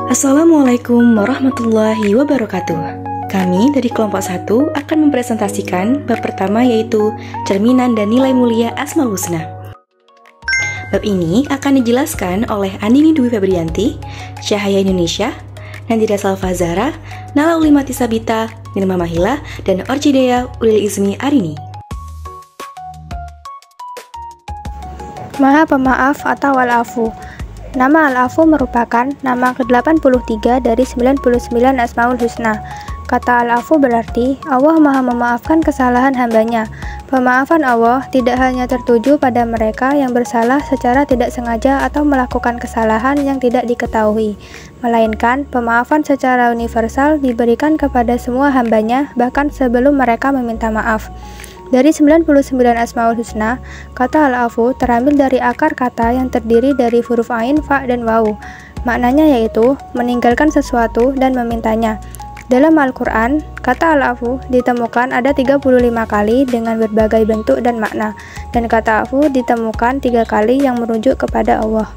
Assalamualaikum warahmatullahi wabarakatuh. Kami dari kelompok 1 akan mempresentasikan bab pertama, yaitu cerminan dan nilai mulia Asmaul Husna. Bab ini akan dijelaskan oleh Andini Dwi Febrianti, Cahaya Indonesia, Nandira Salvazara, Nala Ulimati Sabita, Nirma Mahila, dan Orchidea Ulil Izmi Arini. Maha Pemaaf atau Al-Afu. Nama Al-Afu merupakan nama ke-83 dari 99 Asmaul Husna. Kata Al-Afu berarti Allah Maha memaafkan kesalahan hambanya. Pemaafan Allah tidak hanya tertuju pada mereka yang bersalah secara tidak sengaja atau melakukan kesalahan yang tidak diketahui, melainkan pemaafan secara universal diberikan kepada semua hambanya bahkan sebelum mereka meminta maaf. Dari 99 Asmaul Husna, kata Al-Afu terambil dari akar kata yang terdiri dari huruf Ain, Fa, dan Waw. Maknanya yaitu meninggalkan sesuatu dan memintanya. Dalam Al-Quran, kata Al-Afu ditemukan ada 35 kali dengan berbagai bentuk dan makna, dan kata Afu ditemukan 3 kali yang merujuk kepada Allah.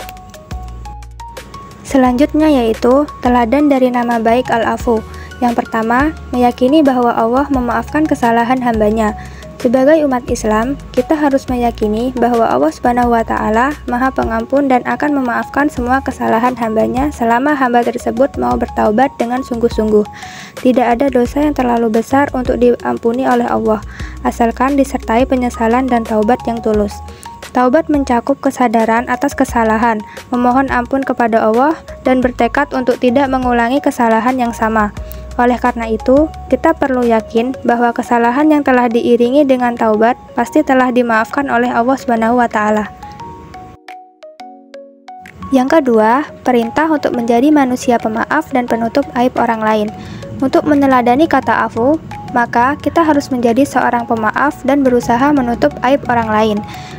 Selanjutnya yaitu teladan dari nama baik Al-Afu. Yang pertama, meyakini bahwa Allah memaafkan kesalahan hambanya. Sebagai umat Islam, kita harus meyakini bahwa Allah Subhanahu wa Ta'ala Maha Pengampun dan akan memaafkan semua kesalahan hambanya selama hamba tersebut mau bertaubat dengan sungguh-sungguh. Tidak ada dosa yang terlalu besar untuk diampuni oleh Allah, asalkan disertai penyesalan dan taubat yang tulus. Taubat mencakup kesadaran atas kesalahan, memohon ampun kepada Allah, dan bertekad untuk tidak mengulangi kesalahan yang sama. Oleh karena itu, kita perlu yakin bahwa kesalahan yang telah diiringi dengan taubat pasti telah dimaafkan oleh Allah Subhanahu wa Ta'ala. Yang kedua, perintah untuk menjadi manusia pemaaf dan penutup aib orang lain. Untuk meneladani kata Afu, maka kita harus menjadi seorang pemaaf dan berusaha menutup aib orang lain.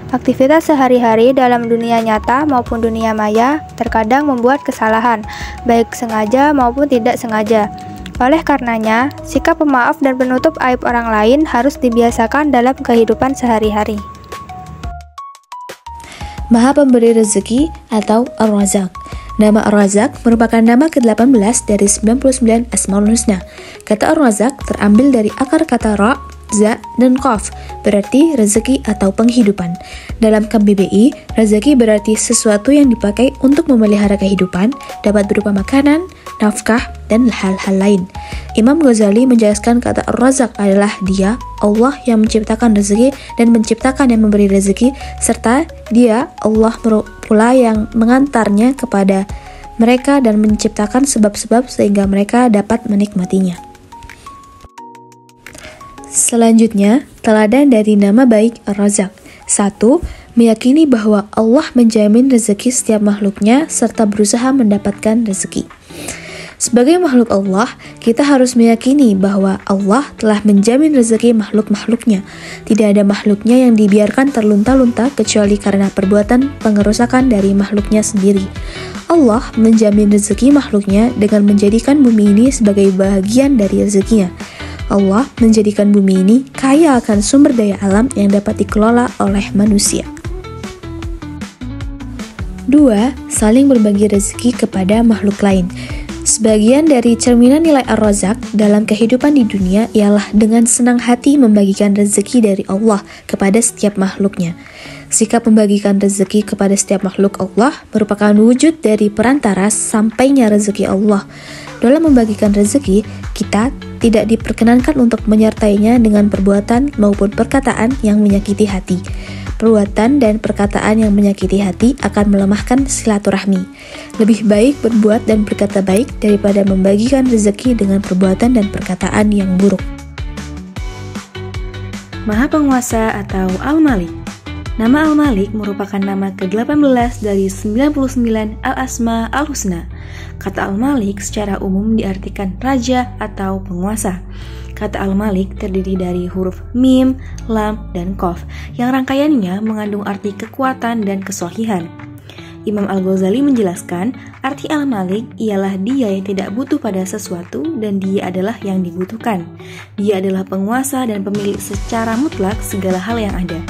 Aktivitas sehari-hari dalam dunia nyata maupun dunia maya terkadang membuat kesalahan, baik sengaja maupun tidak sengaja. Oleh karenanya, sikap pemaaf dan penutup aib orang lain harus dibiasakan dalam kehidupan sehari-hari. Maha Pemberi Rezeki atau Ar-Razak. Nama Ar-Razak merupakan nama ke-18 dari 99 Asmaul Husna. Kata Ar-Razak terambil dari akar kata Ra, Za, dan Qaf, berarti rezeki atau penghidupan. Dalam KBBI, rezeki berarti sesuatu yang dipakai untuk memelihara kehidupan, dapat berupa makanan, nafkah, dan hal-hal lain. Imam Ghazali menjelaskan kata Ar-Razak adalah Dia, Allah yang menciptakan rezeki dan menciptakan yang memberi rezeki, serta Dia, Allah pula yang mengantarnya kepada mereka dan menciptakan sebab-sebab sehingga mereka dapat menikmatinya. Selanjutnya, teladan dari nama baik Ar-Razak. 1. Meyakini bahwa Allah menjamin rezeki setiap makhluknya serta berusaha mendapatkan rezeki. Sebagai makhluk Allah, kita harus meyakini bahwa Allah telah menjamin rezeki makhluk-makhluknya. Tidak ada makhluknya yang dibiarkan terlunta-lunta kecuali karena perbuatan pengerusakan dari makhluknya sendiri. Allah menjamin rezeki makhluknya dengan menjadikan bumi ini sebagai bagian dari rezekinya. Allah menjadikan bumi ini kaya akan sumber daya alam yang dapat dikelola oleh manusia. 2. Saling berbagi rezeki kepada makhluk lain. Sebagian dari cerminan nilai Ar-Razak dalam kehidupan di dunia ialah dengan senang hati membagikan rezeki dari Allah kepada setiap makhluknya. Sikap membagikan rezeki kepada setiap makhluk Allah merupakan wujud dari perantara sampainya rezeki Allah. Dalam membagikan rezeki, kita tidak diperkenankan untuk menyertainya dengan perbuatan maupun perkataan yang menyakiti hati. Perbuatan dan perkataan yang menyakiti hati akan melemahkan silaturahmi. Lebih baik berbuat dan berkata baik daripada membagikan rezeki dengan perbuatan dan perkataan yang buruk. Maha Penguasa atau Al-Malik. Nama Al-Malik merupakan nama ke-18 dari 99 Al-Asma Al-Husna. Kata Al-Malik secara umum diartikan raja atau penguasa. Kata Al-Malik terdiri dari huruf Mim, Lam, dan Qaf, yang rangkaiannya mengandung arti kekuatan dan kesohihan. Imam Al-Ghazali menjelaskan, arti Al-Malik ialah Dia yang tidak butuh pada sesuatu dan Dia adalah yang dibutuhkan. Dia adalah penguasa dan pemilik secara mutlak segala hal yang ada.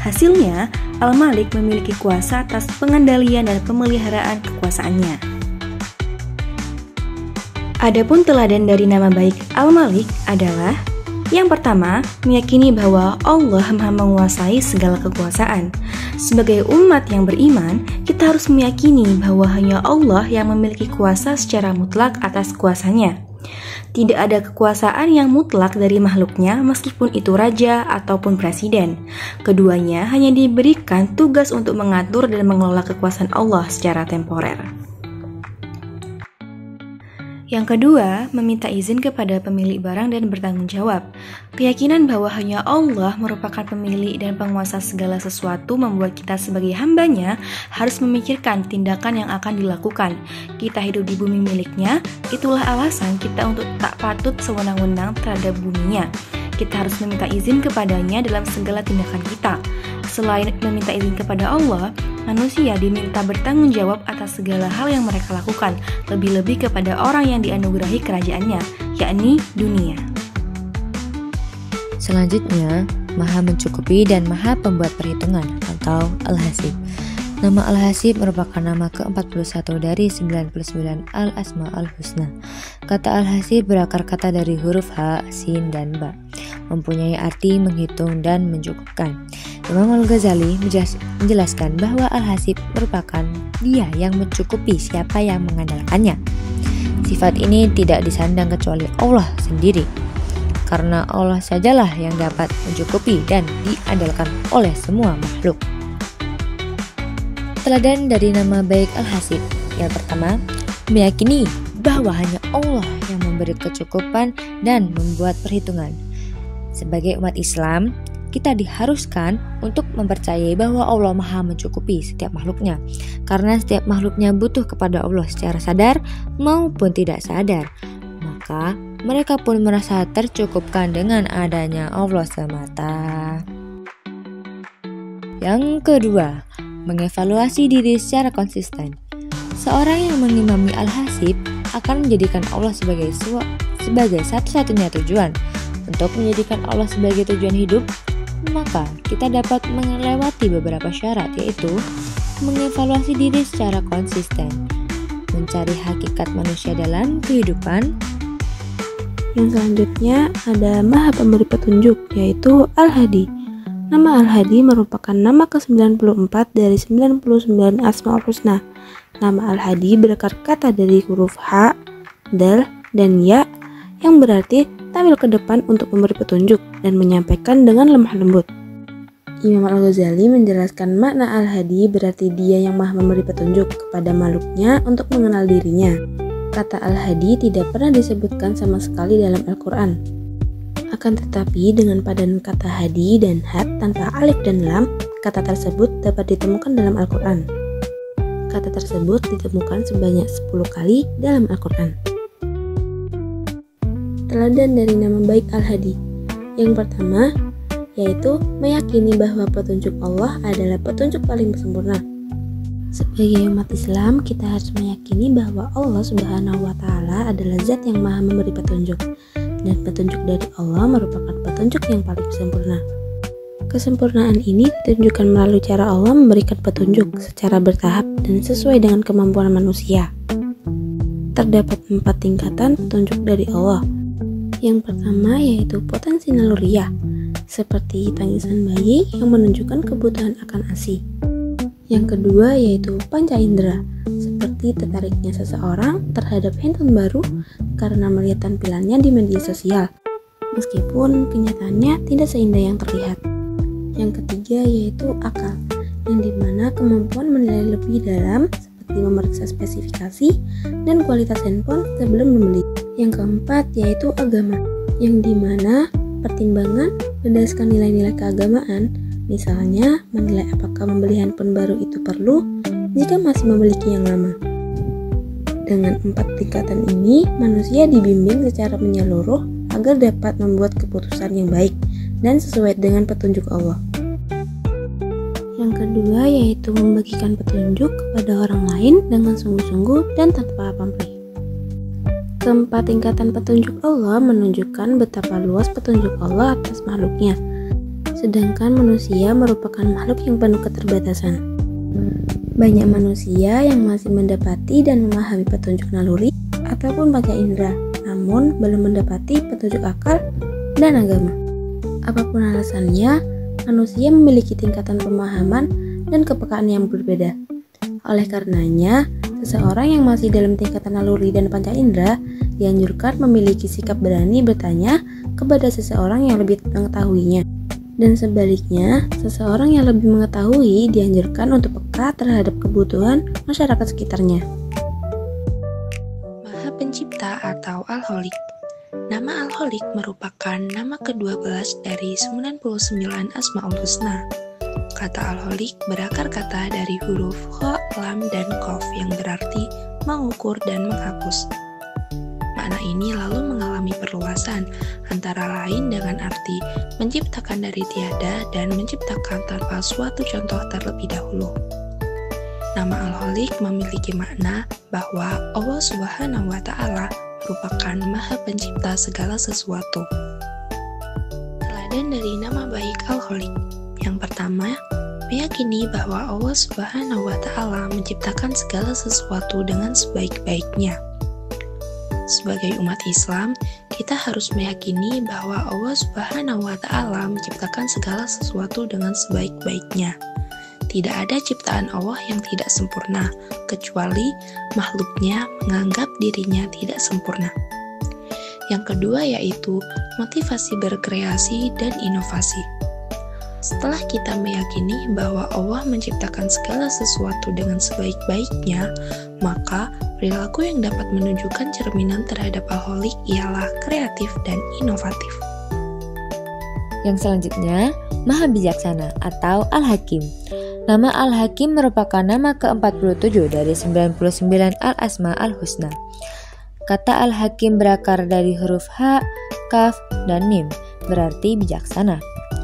Hasilnya, Al-Malik memiliki kuasa atas pengendalian dan pemeliharaan kekuasaannya. Adapun teladan dari nama baik Al-Malik adalah: yang pertama, meyakini bahwa Allah Maha menguasai segala kekuasaan. Sebagai umat yang beriman, kita harus meyakini bahwa hanya Allah yang memiliki kuasa secara mutlak atas kuasanya. Tidak ada kekuasaan yang mutlak dari makhluknya, meskipun itu raja ataupun presiden. Keduanya hanya diberikan tugas untuk mengatur dan mengelola kekuasaan Allah secara temporer. Yang kedua, meminta izin kepada pemilik barang dan bertanggung jawab. Keyakinan bahwa hanya Allah merupakan pemilik dan penguasa segala sesuatu membuat kita sebagai hambanya harus memikirkan tindakan yang akan dilakukan. Kita hidup di bumi miliknya, itulah alasan kita untuk tak patut sewenang-wenang terhadap buminya. Kita harus meminta izin kepadanya dalam segala tindakan kita. Selain meminta izin kepada Allah, manusia diminta bertanggung jawab atas segala hal yang mereka lakukan, lebih-lebih kepada orang yang dianugerahi kerajaannya, yakni dunia. Selanjutnya, Maha Mencukupi dan Maha Pembuat Perhitungan atau Al-Hasib. Nama Al-Hasib merupakan nama ke-41 dari 99 Al-Asma'ul Husna. Kata Al-Hasib berakar kata dari huruf Ha, Sin, dan Ba, mempunyai arti menghitung dan mencukupkan. Imam Al-Ghazali menjelaskan bahwa Al-Hasib merupakan Dia yang mencukupi siapa yang mengandalkannya. Sifat ini tidak disandang kecuali Allah sendiri, karena Allah sajalah yang dapat mencukupi dan diandalkan oleh semua makhluk. Teladan dari nama baik Al-Hasib. Yang pertama, meyakini bahwa hanya Allah yang memberi kecukupan dan membuat perhitungan. Sebagai umat Islam, kita diharuskan untuk mempercayai bahwa Allah Maha mencukupi setiap makhluknya, karena setiap makhluknya butuh kepada Allah secara sadar maupun tidak sadar. Maka mereka pun merasa tercukupkan dengan adanya Allah semata. Yang kedua, mengevaluasi diri secara konsisten. Seorang yang mengimami Al-Hasib akan menjadikan Allah sebagai satu-satunya tujuan. Untuk menjadikan Allah sebagai tujuan hidup, maka kita dapat melewati beberapa syarat, yaitu mengevaluasi diri secara konsisten, mencari hakikat manusia dalam kehidupan. Yang selanjutnya ada Maha Pemberi Petunjuk, yaitu Al-Hadi. Nama Al-Hadi merupakan nama ke-94 dari 99 Asma'ul Husna. Nama Al-Hadi berakar kata dari huruf Ha, Dal, dan Ya, yang berarti tampil ke depan untuk memberi petunjuk dan menyampaikan dengan lemah lembut. Imam Al-Ghazali menjelaskan makna Al-Hadi berarti Dia yang Maha memberi petunjuk kepada makhluknya untuk mengenal dirinya. Kata Al-Hadi tidak pernah disebutkan sama sekali dalam Al-Quran. Akan tetapi dengan padanan kata hadi dan had tanpa alif dan lam, kata tersebut dapat ditemukan dalam Al-Quran. Kata tersebut ditemukan sebanyak 10 kali dalam Al-Quran. Teladan dari nama baik Al-Hadi. Yang pertama, yaitu meyakini bahwa petunjuk Allah adalah petunjuk paling sempurna. Sebagai umat Islam, kita harus meyakini bahwa Allah Subhanahu wa Ta'ala adalah Zat yang Maha memberi petunjuk, dan petunjuk dari Allah merupakan petunjuk yang paling sempurna. Kesempurnaan ini ditunjukkan melalui cara Allah memberikan petunjuk secara bertahap dan sesuai dengan kemampuan manusia. Terdapat 4 tingkatan petunjuk dari Allah. Yang pertama yaitu potensi naluriah, seperti tangisan bayi yang menunjukkan kebutuhan akan ASI. Yang kedua yaitu panca indera, seperti tertariknya seseorang terhadap handphone baru karena melihat tampilannya di media sosial, meskipun kenyataannya tidak seindah yang terlihat. Yang ketiga yaitu akal, yang dimana kemampuan menilai lebih dalam seperti memeriksa spesifikasi dan kualitas handphone sebelum membeli. Yang keempat yaitu agama, yang dimana pertimbangan berdasarkan nilai-nilai keagamaan, misalnya menilai apakah membeli handphone baru itu perlu jika masih memiliki yang lama. Dengan 4 tingkatan ini, manusia dibimbing secara menyeluruh agar dapat membuat keputusan yang baik dan sesuai dengan petunjuk Allah. Yang kedua yaitu membagikan petunjuk kepada orang lain dengan sungguh-sungguh dan tanpa pamrih. Keempat tingkatan petunjuk Allah menunjukkan betapa luas petunjuk Allah atas makhluknya, sedangkan manusia merupakan makhluk yang penuh keterbatasan. Banyak manusia yang masih mendapati dan memahami petunjuk naluri ataupun panca indera, namun belum mendapati petunjuk akal dan agama. Apapun alasannya, manusia memiliki tingkatan pemahaman dan kepekaan yang berbeda. Oleh karenanya, seseorang yang masih dalam tingkatan naluri dan panca indera dianjurkan memiliki sikap berani bertanya kepada seseorang yang lebih mengetahuinya. Dan sebaliknya, seseorang yang lebih mengetahui dianjurkan untuk peka terhadap kebutuhan masyarakat sekitarnya. Maha Pencipta atau Al-Khaliq. Nama Al-Khaliq merupakan nama ke-12 dari 99 Asmaul Husna. Kata Al-Khaliq berakar kata dari huruf Kha, Lam, dan Qaf yang berarti mengukur dan menghapus. Makna ini lalu mengalami perluasan, antara lain dengan arti menciptakan dari tiada dan menciptakan tanpa suatu contoh terlebih dahulu. Nama Al-Khaliq memiliki makna bahwa Allah Subhanahu wa Ta'ala merupakan Maha Pencipta segala sesuatu. Teladan dari nama baik Al-Khaliq. Yang pertama, meyakini bahwa Allah Subhanahu wa Ta'ala menciptakan segala sesuatu dengan sebaik-baiknya. Sebagai umat Islam, kita harus meyakini bahwa Allah Subhanahu wa Ta'ala menciptakan segala sesuatu dengan sebaik-baiknya. Tidak ada ciptaan Allah yang tidak sempurna, kecuali makhluknya menganggap dirinya tidak sempurna. Yang kedua yaitu motivasi berkreasi dan inovasi. Setelah kita meyakini bahwa Allah menciptakan segala sesuatu dengan sebaik-baiknya, maka perilaku yang dapat menunjukkan cerminan terhadap Al-Khaliq ialah kreatif dan inovatif. Yang selanjutnya, Maha Bijaksana atau Al-Hakim. Nama Al-Hakim merupakan nama ke-47 dari 99 Al-Asma Al-Husna. Kata Al-Hakim berakar dari huruf Ha, Kaf, dan Mim, berarti bijaksana.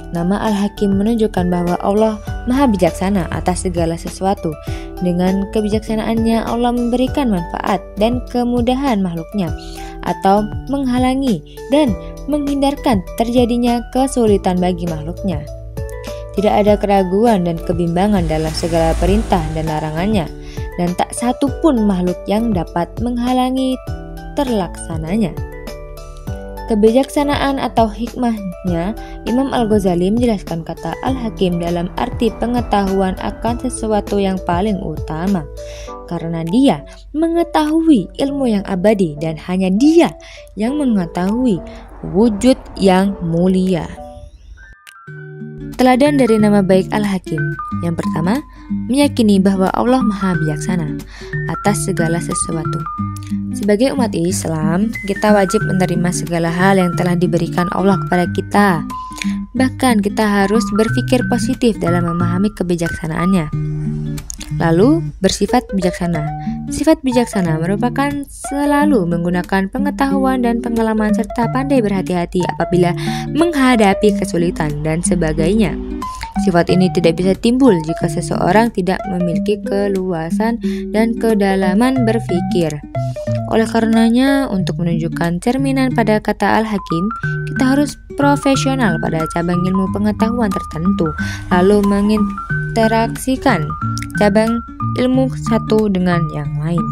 Nama Al-Hakim menunjukkan bahwa Allah Maha Bijaksana atas segala sesuatu. Dengan kebijaksanaannya Allah memberikan manfaat dan kemudahan makhluknya, atau menghalangi dan menghindarkan terjadinya kesulitan bagi makhluknya. Tidak ada keraguan dan kebimbangan dalam segala perintah dan larangannya, dan tak satu pun makhluk yang dapat menghalangi terlaksananya. Kebijaksanaan atau hikmahnya, Imam Al-Ghazali menjelaskan kata Al-Hakim dalam arti pengetahuan akan sesuatu yang paling utama, karena dia mengetahui ilmu yang abadi dan hanya dia yang mengetahui wujud yang mulia. Teladan dari nama baik Al-Hakim. Yang pertama, meyakini bahwa Allah Maha Bijaksana atas segala sesuatu. Sebagai umat Islam, kita wajib menerima segala hal yang telah diberikan Allah kepada kita. Bahkan kita harus berpikir positif dalam memahami kebijaksanaannya. Lalu, bersifat bijaksana. Sifat bijaksana merupakan selalu menggunakan pengetahuan dan pengalaman serta pandai berhati-hati apabila menghadapi kesulitan dan sebagainya. Sifat ini tidak bisa timbul jika seseorang tidak memiliki keluasan dan kedalaman berpikir. Oleh karenanya, untuk menunjukkan cerminan pada kata Al-Hakim, kita harus profesional pada cabang ilmu pengetahuan tertentu, lalu menginteraksikan cabang ilmu satu dengan yang lain.